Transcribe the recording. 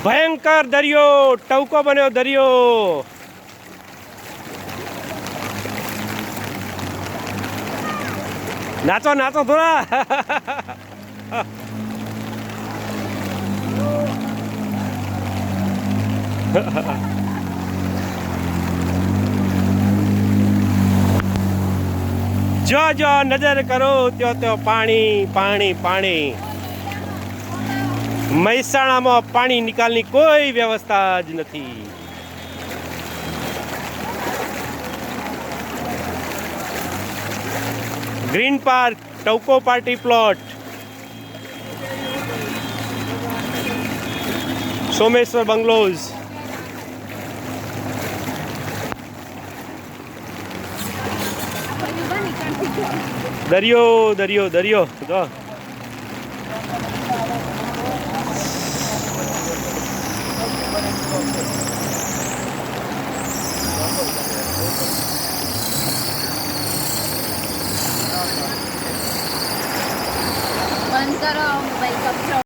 ભયંકર દરિયો, ટવકો બન્યો દરિયો. નાચો નાચો થોડા. જો જો નજર કરો ત્યો પાણી પાણી પાણી. મહેસાણામાં પાણી નિકાલની કોઈ વ્યવસ્થા જ નથી. ગ્રીન પાર્ક, ટવકો પાર્ટી પ્લોટ, સોમેશ્વર બંગલોઝ. દરિયો દરિયો દરિયો જો. બંધ કરો મોબાઈલ.